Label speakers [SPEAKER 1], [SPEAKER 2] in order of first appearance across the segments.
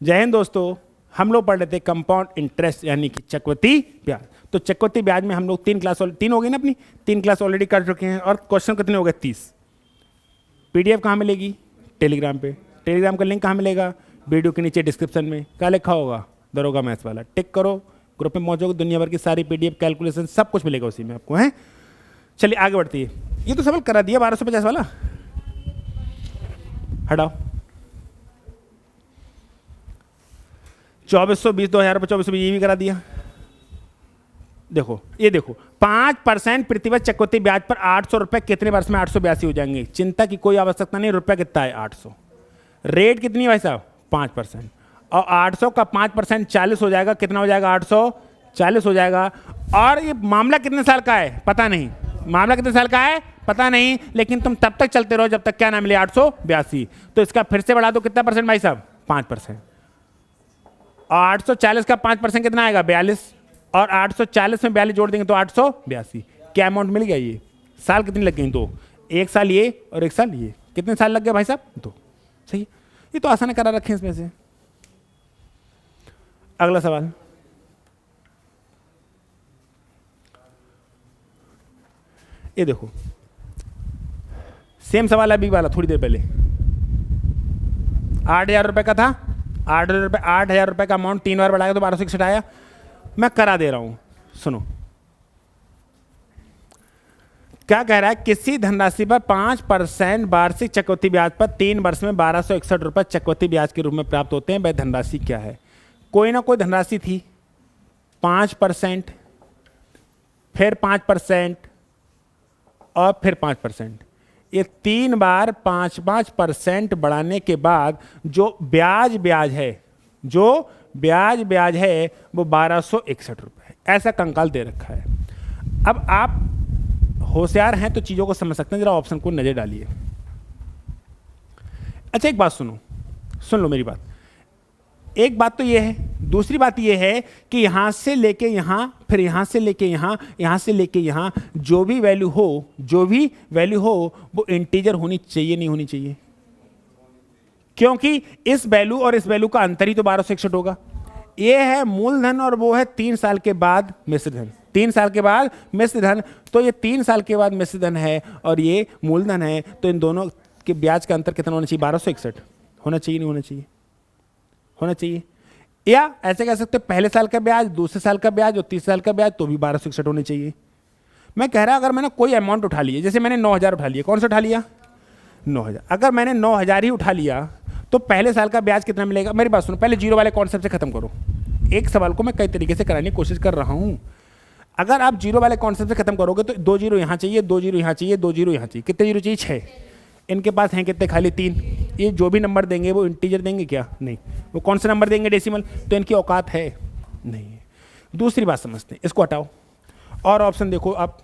[SPEAKER 1] जय हिंद दोस्तों, हम लोग पढ़ रहे थे कंपाउंड इंटरेस्ट यानी कि चक्रवृद्धि ब्याज। तो चक्रवृद्धि ब्याज में हम लोग तीन हो गई ना, अपनी 3 क्लास ऑलरेडी कर चुके हैं। और क्वेश्चन कितने हो गए? 30। पीडीएफ कहाँ मिलेगी? टेलीग्राम पे। टेलीग्राम का लिंक कहाँ मिलेगा? वीडियो के नीचे डिस्क्रिप्शन में। क्या लिखा होगा? दरोगा मैथ्स वाला। टिक करो, ग्रुप में मौजूद दुनिया भर की सारी पीडीएफ कैलकुलेशन सब कुछ मिलेगा उसी में आपको, है। चलिए आगे बढ़ती है। ये तो सवाल करा दिया 1250 वाला, हटाओ। 2420 2000 रुपये 2420 ये भी करा दिया। देखो ये देखो, 5% प्रतिवर्ष चक्रवृद्धि ब्याज पर 800 रुपये कितने वर्ष में 882 हो जाएंगे? चिंता की कोई आवश्यकता नहीं। रुपया कितना है? 800। रेट कितनी है भाई साहब? 5%। और 800 का 5% 40 हो जाएगा। कितना हो जाएगा? 840 हो जाएगा। और ये मामला कितने साल का है पता नहीं। मामला कितने साल का है पता नहीं, लेकिन तुम तब तक चलते रहो जब तक क्या ना मिले 882। तो इसका फिर से बढ़ा दो, कितना परसेंट भाई साहब? 5%। और 840 का 5% कितना आएगा? 42। और 840 में 42 जोड़ देंगे तो 882। क्या अमाउंट मिल गया? ये साल कितनी लग गई? 2। एक साल ये और एक साल ये। कितने साल लग गए भाई साहब? 2। सही। ये तो आसान करा रखे हैं इसमें से। अगला सवाल, ये देखो, सेम सवाल अभी वाला थोड़ी देर पहले। 8000 रुपये का था। 8000 रुपये का अमाउंट 3 बार बढ़ाया तो 1261 आया। मैं करा दे रहा हूं, सुनो क्या कह रहा है। किसी धनराशि पर 5% वार्षिक चक्रवृद्धि ब्याज पर 3 वर्ष में 1261 रुपये चक्रवृद्धि ब्याज के रूप में प्राप्त होते हैं। वह धनराशि क्या है? कोई ना कोई धनराशि थी, 5%, फिर 5% और फिर 5%। ये 3 बार 5% बढ़ाने के बाद जो ब्याज है वो 1261 रुपये। ऐसा कंकाल दे रखा है। अब आप होशियार हैं तो चीज़ों को समझ सकते हैं। जरा ऑप्शन को नजर डालिए। अच्छा एक बात सुनो, सुन लो मेरी बात। एक बात तो ये है, दूसरी बात ये है कि यहां से लेके यहां, फिर यहां से लेके यहां, यहां से लेके यहां, जो भी वैल्यू हो वो इंटीजर होनी चाहिए, नहीं होनी चाहिए? क्योंकि इस वैल्यू और इस वैल्यू का अंतर ही तो 1261 होगा। ये है मूलधन और वो है 3 साल के बाद मिश्र धन। 3 साल के बाद मिश्र धन, तो ये 3 साल के बाद मिश्र धन है और ये मूलधन है। तो इन दोनों के ब्याज का अंतर कितना होना चाहिए? 1261 होना चाहिए, नहीं होना चाहिए? होना चाहिए। या ऐसे कह सकते पहले साल का ब्याज, दूसरे साल का ब्याज और तीसरे साल का ब्याज, तो भी 1261 होने चाहिए। मैं कह रहा अगर मैंने कोई अमाउंट उठा लिया, जैसे मैंने 9000 उठा लिया। कौन सा उठा लिया? 9000। अगर मैंने 9000 ही उठा लिया तो पहले साल का ब्याज कितना मिलेगा? मेरी बात सुनो, पहले जीरो वाले कॉन्सेप्ट से खत्म करो। एक सवाल को मैं कई तरीके से कराने की कोशिश कर रहा हूं। अगर आप जीरो वाले कॉन्सेप्ट से खत्म करोगे तो 2 जीरो यहां चाहिए, 2 जीरो यहां चाहिए, 2 जीरो यहां चाहिए। कितने जीरो चाहिए? 6। इनके पास हैं कितने? खाली 3। ये जो भी नंबर देंगे वो इंटीजर देंगे क्या? नहीं। वो कौन सा नंबर देंगे? डेसिमल। तो इनकी औकात है नहीं है। दूसरी बात समझते हैं, इसको हटाओ और ऑप्शन देखो आप।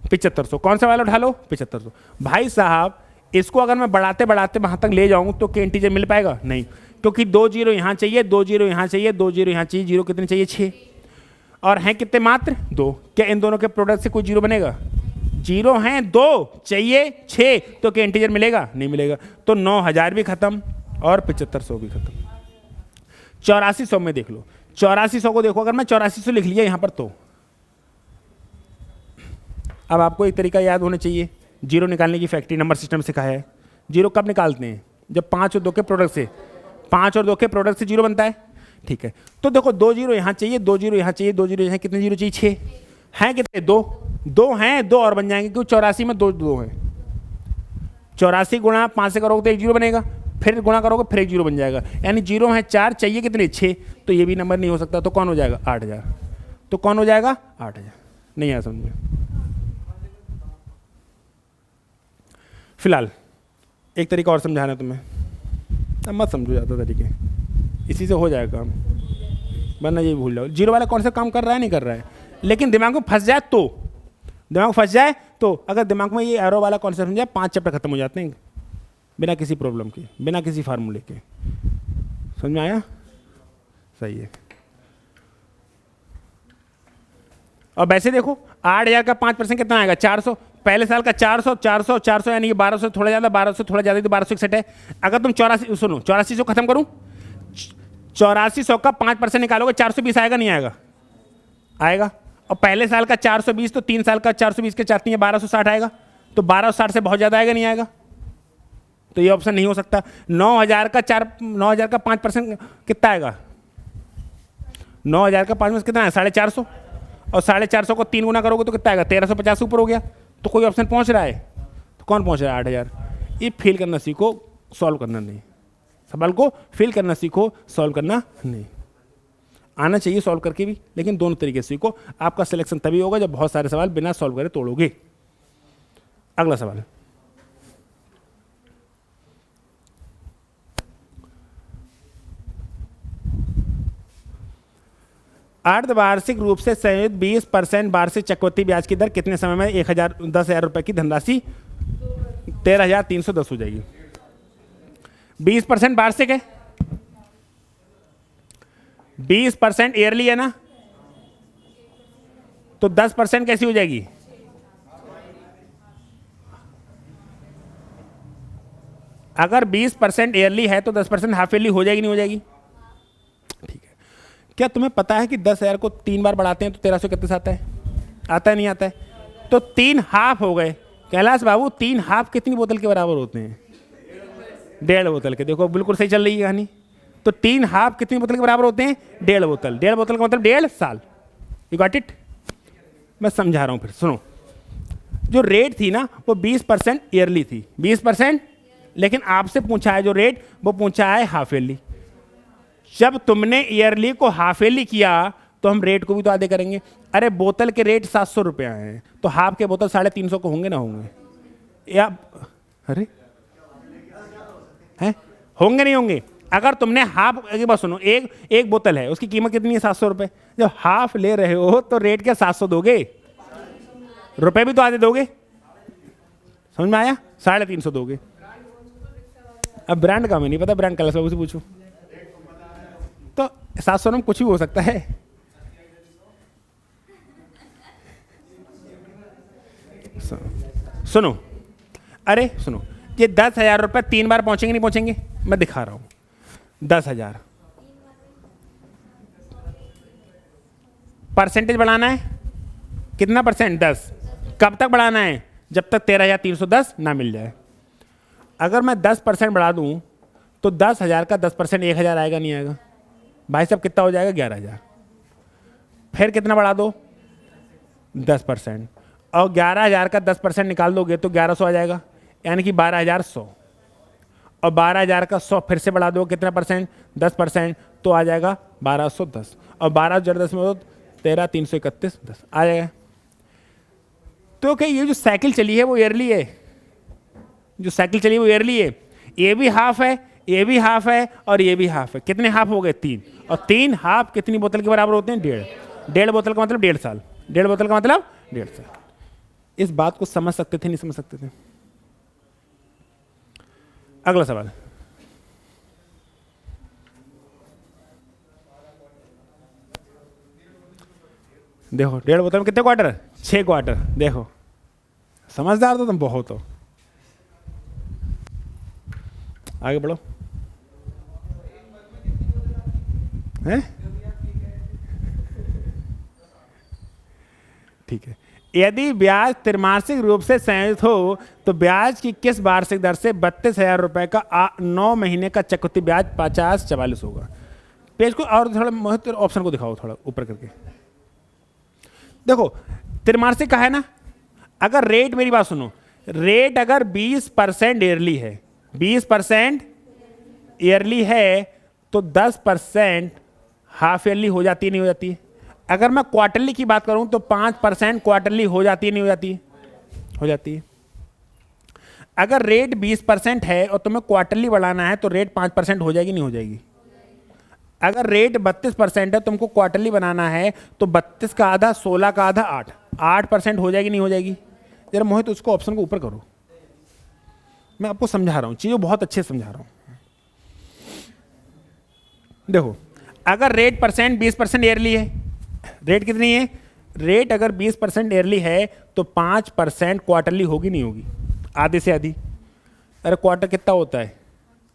[SPEAKER 1] 7500। कौन सा वाला उठा लो? 7500। भाई साहब इसको अगर मैं बढ़ाते बढ़ाते वहां तक ले जाऊं तो क्या इंटीजर मिल पाएगा? नहीं, क्योंकि 2 जीरो यहां चाहिए, 2 जीरो यहां चाहिए, 2 जीरो यहां चाहिए। जीरो कितने चाहिए? 6। और हैं कितने? मात्र 2। क्या इन दोनों के प्रोडक्ट से कोई जीरो बनेगा? जीरो हैं 2, चाहिए 6, तो क्या इंटीजर मिलेगा? नहीं मिलेगा। तो 9000 भी खत्म और 7500 भी खत्म। 8400 में देख लो। 8400 को देखो, अगर मैं 8400 लिख लिया यहां पर तो अब आपको एक तरीका याद होना चाहिए जीरो निकालने की। फैक्ट्री नंबर सिस्टम सिखाया है। जीरो कब निकालते हैं? जब 5 और 2 के प्रोडक्ट से, 5 और 2 के प्रोडक्ट से जीरो बनता है। ठीक है, तो देखो 2 जीरो यहां चाहिए, 2 जीरो यहां चाहिए, 2 जीरो यहां। कितने जीरो चाहिए? 6 हैं। कितने? 2 हैं, 2 और बन जाएंगे क्योंकि 84 में 2 हैं। 84 गुणा 5 से करोगे तो 1 जीरो बनेगा, फिर गुणा करोगे फिर 1 जीरो बन जाएगा। यानी जीरो हैं 4, चाहिए कितने? 6। तो ये भी नंबर नहीं हो सकता। तो कौन हो जाएगा? 8000। तो कौन हो जाएगा? 8000। नहीं आया समझ में? फिलहाल एक तरीका और समझाना तुम्हें, अब मत समझो ज़्यादा तरीके, इसी से हो जाएगा काम, वरना ये भूल जाओ। जीरो वाला कौन सा काम कर रहा है? नहीं कर रहा है, लेकिन दिमाग में फंस जाए तो, अगर दिमाग में ये एरो वाला कॉन्सेप्ट समझ जाए, 5 चैप्टर खत्म हो जाते हैं बिना किसी प्रॉब्लम के, बिना किसी फार्मूले के। समझ में आया? सही है। और वैसे देखो 8000 का 5% कितना आएगा? 400। पहले साल का 400 400 400 यानी कि 1200 से थोड़ा ज़्यादा, 1200 से थोड़ा ज़्यादा तो 1261 है। अगर तुम 84, सुनो 8400 खत्म करूँ, 8400 का 5% निकालोगे 420 आएगा नहीं आएगा? आएगा। और पहले साल का 420 तो 3 साल का 420 के 4 1260 आएगा, तो 1260 से बहुत ज़्यादा आएगा नहीं आएगा? तो ये ऑप्शन नहीं हो सकता। 9000 का 5% कितना आएगा? 9000 का 5% कितना है? 450, और 450 को 3 गुना करोगे तो कितना आएगा? 1350 ऊपर हो गया। तो कोई ऑप्शन पहुंच रहा है? तो कौन पहुंच रहा है? 8000। ये फील करना सीखो, सॉल्व करना नहीं। सवाल को फील करना सीखो, सॉल्व करना नहीं। आना चाहिए सॉल्व करके भी, लेकिन दोनों तरीके से सीखो। आपका सिलेक्शन तभी होगा जब बहुत सारे सवाल बिना सॉल्व करे तोड़ोगे। अगला सवाल, अर्धवार्षिक रूप से संयुक्त 20% वार्षिक चक्रवृद्धि ब्याज की दर कितने समय में 10,000 रुपए की धनराशि 13,310 हो जाएगी? 20% वार्षिक है, 20% ईयरली है ना, तो 10% कैसी हो जाएगी? अगर 20% ईयरली है तो 10% हाफ ईयरली हो जाएगी नहीं हो जाएगी? ठीक है। क्या तुम्हें पता है कि 10,000 को 3 बार बढ़ाते हैं तो 1331 आता है? आता है नहीं आता है? तो 3 हाफ हो गए। कैलाश बाबू 3 हाफ कितनी बोतल के बराबर होते हैं? 1.5 बोतल के। देखो बिल्कुल सही चल रही है कहानी। तो 3 हाफ कितनी बोतल के बराबर होते हैं? 1.5 बोतल। 1.5 बोतल का मतलब 1.5 साल। You got it? मैं समझा रहा हूं फिर सुनो। जो रेट थी ना वो 20% ईयरली थी, 20%, लेकिन आपसे पूछा है जो रेट वो पूछा है हाफ ईयरली। जब तुमने ईयरली को हाफ ईयरली किया तो हम रेट को भी तो आधे करेंगे। अरे बोतल के रेट 700 रुपया हैं, तो हाफ के बोतल 350 को होंगे ना होंगे? या अरे हैं होंगे नहीं होंगे? अगर तुमने हाफ, एक बात सुनो, एक बोतल है उसकी कीमत कितनी है? 700 रुपये। जब हाफ ले रहे हो तो रेट क्या 700 दोगे? रुपए भी तो आधे दोगे। समझ में आया? 350 दोगे। अब ब्रांड का हमें नहीं पता, ब्रांड कैलाश बाबू से पूछो। तो 700 में कुछ भी हो सकता है। सुनो, अरे सुनो, ये 10,000 रुपये 3 बार पहुंचेंगे नहीं पहुंचेंगे? मैं दिखा रहा हूं। 10,000 परसेंटेज बढ़ाना है, कितना परसेंट? 10। कब तक बढ़ाना है? जब तक 13,310 ना मिल जाए। अगर मैं 10% बढ़ा दूं तो 10,000 का 10% 1,000 आएगा नहीं आएगा? भाई साहब कितना हो जाएगा? 11,000। फिर कितना बढ़ा दो? 10%। और 11,000 का 10% निकाल दोगे तो 1100 आ जाएगा, यानी कि 12,100। और 12,000 का 100 फिर से बढ़ा दो, कितना परसेंट? 10%, तो आ जाएगा 1,210। और 12 में 13,331 10 आ जाएगा। तो क्या ये जो साइकिल चली है वो ईयरली है? जो साइकिल चली है वो ईयरली है। ये भी हाफ है, ये भी हाफ है, और ये भी हाफ है। कितने हाफ हो गए? 3। और 3 हाफ कितनी बोतल के बराबर होते हैं? 1.5। 1.5 बोतल का मतलब 1.5 साल। 1.5 बोतल का मतलब 1.5 साल। इस बात को समझ सकते थे नहीं समझ सकते थे? अगला सवाल, देखो 1.5 बोतल में कितने क्वार्टर? 6 क्वार्टर। देखो समझदार तो तुम बहुत हो। आगे बढ़ो। हैं? ठीक है। यदि ब्याज त्रैमासिक रूप से संयोजित हो तो ब्याज की किस वार्षिक दर से 32,000 रुपए का 9 महीने का चक्रवृद्धि ब्याज 50-44 होगा? पेज को और थोड़ा ऑप्शन को दिखाओ, थोड़ा ऊपर करके देखो। त्रैमासिक का है ना? अगर रेट, मेरी बात सुनो, रेट अगर 20% ईयरली है, 20% ईयरली है तो 10% हाफ ईयरली हो जाती है नहीं हो जाती है? अगर मैं क्वार्टरली की बात करूं तो 5% क्वार्टरली हो जाती है नहीं हो जाती है? हो जाती है। अगर रेट 20% है और तुम्हें क्वार्टरली बढ़ाना है तो रेट 5% हो जाएगी नहीं हो जाएगी? अगर रेट 32% है, तुमको क्वार्टरली बनाना है तो 32 का आधा 16 का आधा 8% हो जाएगी नहीं हो जाएगी? जरा मोहित उसको ऑप्शन को ऊपर करो। मैं आपको समझा रहा हूं, चीज़ें बहुत अच्छे समझा रहा हूं। देखो अगर रेट 20% ईयरली है, रेट कितनी है? रेट अगर 20% ईयरली है तो तो 5% क्वार्टरली होगी नहीं होगी? आधे से आधी। अरे क्वार्टर कितना होता है?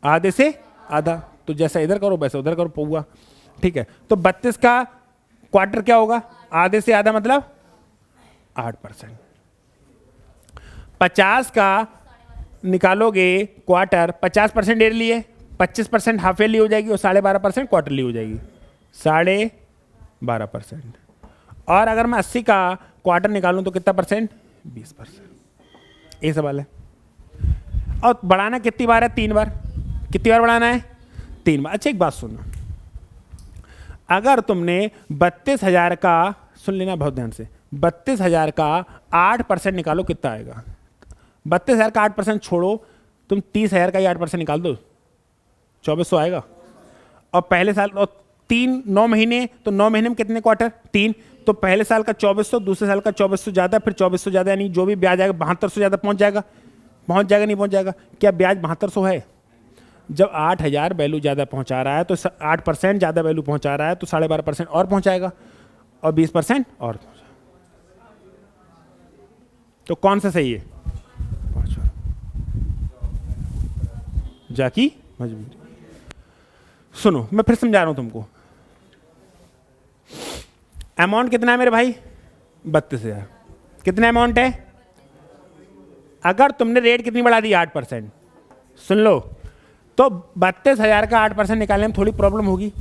[SPEAKER 1] आधे से आधा। तो जैसा इधर करो वैसा उधर करो, पौवा। ठीक है, तो 32 का क्वार्टर क्या होगा? आधे से आधा मतलब 8%। 50 का निकालोगे क्वार्टर, 50% ईयरली है, 25% हाफ ईयरली हो जाएगी और 12.5% क्वार्टरली हो जाएगी, 12.5%। और अगर मैं 80 का क्वार्टर निकालूं तो कितना परसेंट? 20%। ये सवाल है। और बढ़ाना कितनी बार है? 3 बार। कितनी बार बढ़ाना है? 3 बार। अच्छा एक बात सुनना, अगर तुमने 32,000 का, सुन लेना बहुत ध्यान से, 32,000 का 8% निकालो, कितना आएगा? 32,000 का 8% छोड़ो, तुम 30,000 का ही 8% निकाल दो, 2400 आएगा। और पहले साल और 9 महीने, तो 9 महीने में कितने क्वार्टर? 3। तो पहले साल का 2400, दूसरे साल का 2400 ज़्यादा, फिर 2400 ज़्यादा, यानी जो भी ब्याज आएगा 7200 ज़्यादा पहुंच जाएगा। पहुंच जाएगा नहीं पहुंच जाएगा? क्या ब्याज 7200 है? जब 8,000 वैल्यू ज़्यादा पहुंचा रहा है तो 8% ज़्यादा वैल्यू पहुंचा रहा है तो 12.5% और पहुंचाएगा और 20% और। तो कौन सा सही है? जाकी मजबूरी। सुनो मैं फिर समझा रहा हूं तुमको। अमाउंट कितना है मेरे भाई? 32,000। कितना अमाउंट है? अगर तुमने रेट कितनी बढ़ा दी? 8%। सुन लो, तो 32,000 का 8% निकालने में थोड़ी प्रॉब्लम होगी।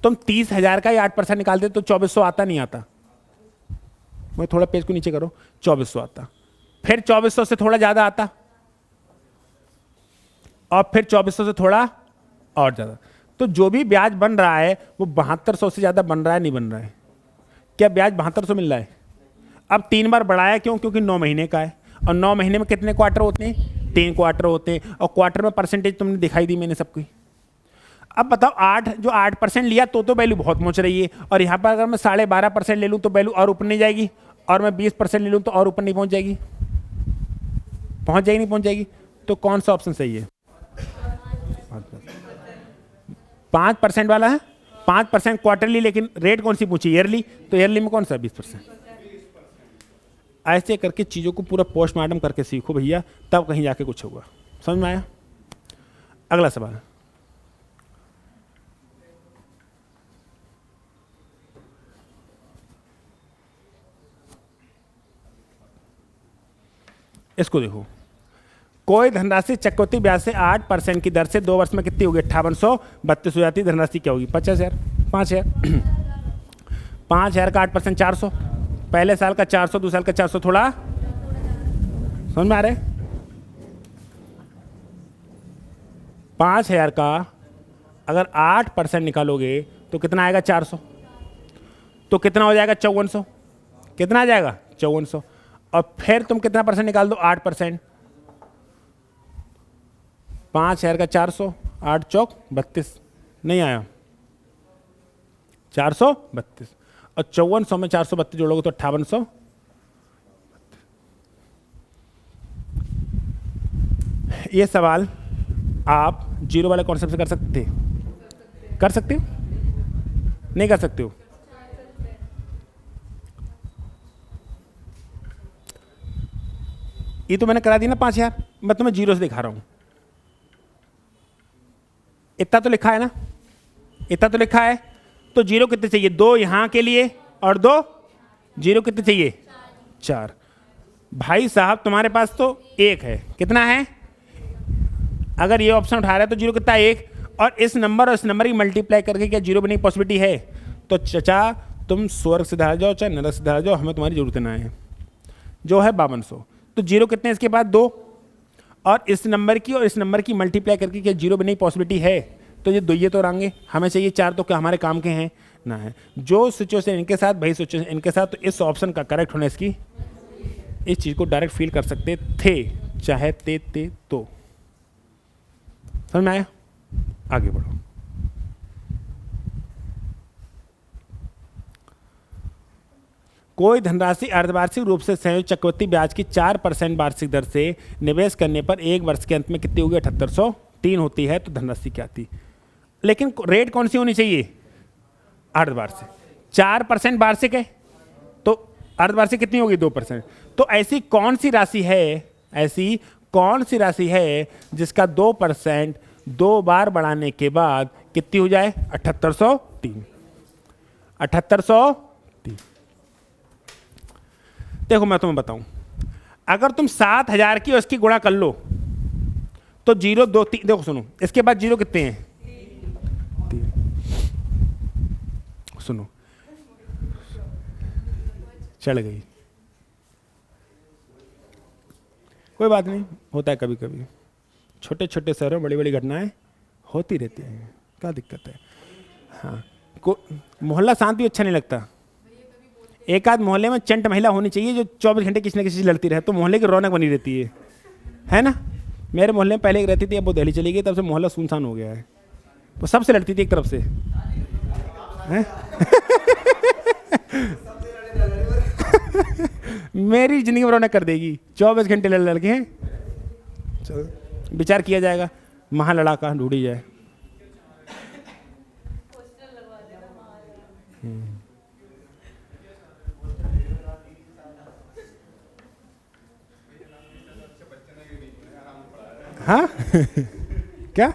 [SPEAKER 1] तुम 30,000 का ही 8% निकाल दे तो 2400 आता नहीं आता? मैं थोड़ा पेज को नीचे करो, 2400 आता। फिर 2400 से थोड़ा ज्यादा आता और फिर 2400 से थोड़ा और ज्यादा। तो जो भी ब्याज बन रहा है वो 7200 से ज्यादा बन रहा है, नहीं बन रहा है? क्या ब्याज 7200 मिल रहा है? अब 3 बार बढ़ाया क्यों? क्योंकि 9 महीने का है और 9 महीने में कितने क्वार्टर होते हैं? 3 क्वार्टर होते हैं और क्वार्टर में परसेंटेज तुमने दिखाई दी मैंने सबकी। अब बताओ 8% लिया तो वैल्यू बहुत पहुंच रही है, और यहाँ पर अगर मैं 12.5% ले लूँ तो वैल्यू और ऊपर नहीं जाएगी, और मैं 20% ले लूँ तो और ऊपर नहीं पहुंच जाएगी? पहुंच जाएगी नहीं पहुंच जाएगी? तो कौन सा ऑप्शन सही है? 5% वाला है। 5% क्वार्टरली, लेकिन रेट कौन सी पूछी? ईयरली। तो ईयरली में कौन सा? 20%। ऐसे करके चीज़ों को पूरा पोस्टमार्टम करके सीखो भैया, तब कहीं जाके कुछ होगा। समझ में आया? अगला सवाल, इसको देखो। कोई धनराशि चक्रवृद्धि ब्याज से 8% की दर से 2 वर्ष में कितनी होगी? 5832 हो जाती है। धनराशि क्या होगी? 50,000। 5,000। 5,000 का 8% 400। पहले साल का 400, दूसरे साल का 400, थोड़ा समझ में आ रहा है? 5,000 का अगर 8% निकालोगे तो कितना आएगा? 400। तो कितना हो जाएगा? 5400। कितना आ जाएगा? 5400। और फिर तुम कितना परसेंट निकाल दो? 8%। 5,000 का 400, 8 चौक 32, नहीं आया? 432। और 5400 में 432 जोड़ोगे तो 5800। ये सवाल आप जीरो वाले कॉन्सेप्ट से कर सकते हो? कर सकते हो? नहीं कर सकते हो? ये तो मैंने करा दी ना 5,000, मैं तुम्हें जीरो से दिखा रहा हूं। इतना तो लिखा है ना? इतना तो लिखा है। तो जीरो कितने चाहिए? 2 यहां के लिए और 2 जीरो कितने चाहिए? 4। भाई साहब तुम्हारे पास तो 1 है। कितना है? अगर ये ऑप्शन उठा रहा है तो जीरो कितना? 1। और इस नंबर और इस नंबर की मल्टीप्लाई करके क्या जीरो बनने की पॉसिबिलिटी है? तो चचा तुम स्वर्ग से धार जाओ चाहे नरक से धार जाओ, हमें तुम्हारी जरूरत ना है। जो है 5200। तो जीरो कितने इसके बाद? 2। और इस नंबर की और इस नंबर की मल्टीप्लाई करके क्या जीरो बनने की पॉसिबिलिटी है? तो ये 2 ये तो रहेंगे, हमें चाहिए 4। तो क्या हमारे काम के हैं? ना है। जो सिचुएशन इनके साथ वही सिचुएशन इनके साथ, तो इस ऑप्शन का करेक्ट होना इसकी, इस चीज को डायरेक्ट फील कर सकते थे चाहे ते तो। समझ में आया? आगे बढ़ो। कोई धनराशि अर्धवार्षिक रूप से संयोजित चक्रवृद्धि ब्याज की 4% वार्षिक दर से निवेश करने पर 1 वर्ष के अंत में कितनी होगी? 7803 होती है। तो धनराशि क्या आती? लेकिन रेट कौन सी होनी चाहिए? अर्धवार्षिक। 4% वार्षिक है तो अर्धवार्षिक कितनी होगी? 2%। तो ऐसी कौन सी राशि है, ऐसी कौन सी राशि है जिसका 2% 2 बार बढ़ाने के बाद कितनी हो जाए? 7803। 7803। देखो मैं तुम्हें बताऊं, अगर तुम 7000 की उसकी गुणा कर लो तो 0 2 3, देखो सुनो, इसके बाद 0 कितने हैं? 3। सुनो, चढ़ गई, कोई बात नहीं, होता है कभी कभी, छोटे छोटे शहरों में बड़ी बड़ी घटनाएं होती रहती हैं, क्या दिक्कत है। हाँ, मोहल्ला शांत भी अच्छा नहीं लगता। एक आध मोहल्ले में चंट महिला होनी चाहिए जो 24 घंटे किसी न किसी से लड़ती रहे, तो मोहल्ले की रौनक बनी रहती है ना। मेरे मोहल्ले में पहले एक रहती थी, अब वो दिल्ली चली गई, तब से मोहल्ला सुनसान हो गया है। वो सबसे लड़ती थी एक तरफ से, हैं? मेरी जिंदगी में रौनक कर देगी, 24 घंटे लड़ लड़के हैं। चलो विचार किया जाएगा, महालड़ाका ढूंढी जाए। हाँ क्या?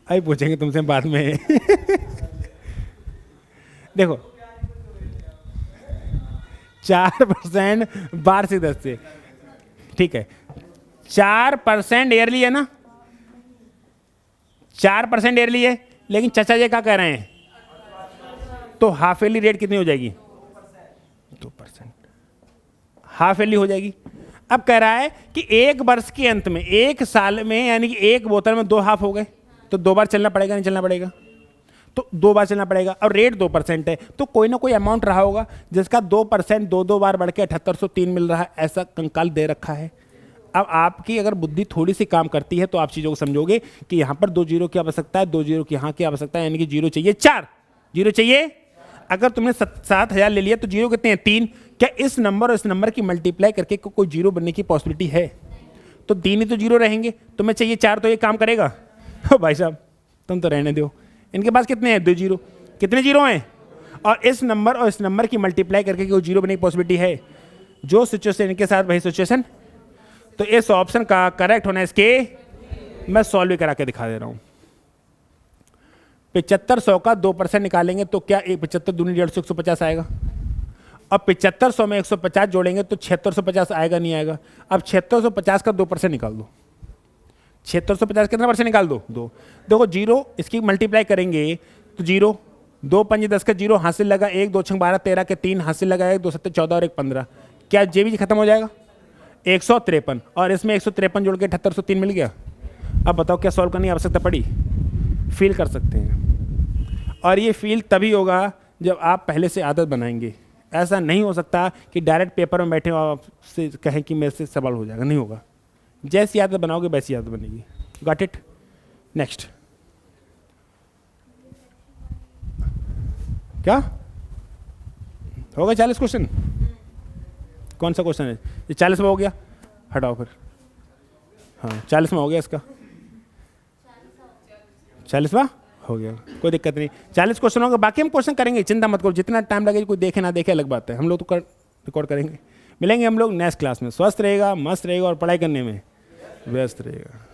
[SPEAKER 1] अभी पूछेंगे तुमसे बाद में। देखो 4% 12 से 10 से, ठीक है, 4% ईयरली है ना, 4% ईयरली है, लेकिन चाचा जी क्या कह रहे हैं? तो हाफ ईयरली रेट कितनी हो जाएगी? 2%। हाफ ईयरली हो जाएगी। अब कह रहा है कि एक वर्ष के अंत में, एक साल में, यानी कि एक बोतल में 2 हाफ हो गए, तो 2 बार चलना पड़ेगा, नहीं चलना पड़ेगा? तो 2 बार चलना पड़ेगा, और रेट 2% है, तो कोई ना कोई अमाउंट रहा होगा जिसका 2% 2 बार बढ़ के 7803 मिल रहा है, ऐसा कंकाल दे रखा है। अब आपकी अगर बुद्धि थोड़ी सी काम करती है तो आप चीज़ों को समझोगे कि यहाँ पर 2 जीरो की आवश्यकता है, 2 जीरो की यहाँ की आवश्यकता है, यानी कि जीरो चाहिए 4 जीरो चाहिए। अगर तुमने 7000 ले लिया तो जीरो कितने हैं? 3। क्या इस नंबर और इस नंबर की मल्टीप्लाई करके कोई जीरो बनने की पॉसिबिलिटी है? तो 3 ही तो जीरो रहेंगे, तुम्हें चाहिए 4, तो ये काम करेगा? हो भाई साहब तुम तो रहने दो, इनके पास कितने हैं? 2 जीरो। कितने जीरो हैं? और इस नंबर और इस नंबर की मल्टीप्लाई करके कोई जीरो बनने की पॉसिबिलिटी है? जो सिचुएशन इनके साथ वही सिचुएशन, तो इस ऑप्शन का करेक्ट होना इसके, मैं सॉल्व भी करा के दिखा दे रहा हूं। 7500 का 2% निकालेंगे तो क्या 75 दूनी 150 150 आएगा। अब 7500 में 150 जोड़ेंगे तो 7650 आएगा, नहीं आएगा? अब 7650 का 2% निकाल दो। 7650 कितना परसेंट निकाल दो? 2। देखो जीरो, इसकी मल्टीप्लाई करेंगे तो जीरो, 2 5 10 का जीरो हासिल लगा, 1 2 6 12 13 के 3 हासिल लगा, 1 2 7 14 और 1 15। क्या जे भी खत्म हो जाएगा? 153, और इसमें 153 जोड़ के 7803 मिल गया। अब बताओ क्या सॉल्व करने की आवश्यकता पड़ी? फील कर सकते हैं, और ये फील तभी होगा जब आप पहले से आदत बनाएंगे। ऐसा नहीं हो सकता कि डायरेक्ट पेपर में बैठे और आपसे कहें कि मेरे से सवाल हो जाएगा, नहीं होगा। जैसी आदत बनाओगे वैसी आदत बनेगी। Got it? नेक्स्ट। क्या होगा? 40 क्वेश्चन? कौन सा क्वेश्चन है ये? 40 में हो गया, हटाओ फिर। हाँ 40 में हो गया, इसका 40वां हो गया, कोई दिक्कत नहीं। 40 क्वेश्चन होंगे, बाकी हम क्वेश्चन करेंगे, चिंता मत करो। जितना टाइम लगेगा, कोई देखे ना देखे अलग बात है, हम लोग तो रिकॉर्ड करेंगे। मिलेंगे हम लोग नेक्स्ट क्लास में। स्वस्थ रहेगा, मस्त रहेगा और पढ़ाई करने में व्यस्त रहेगा।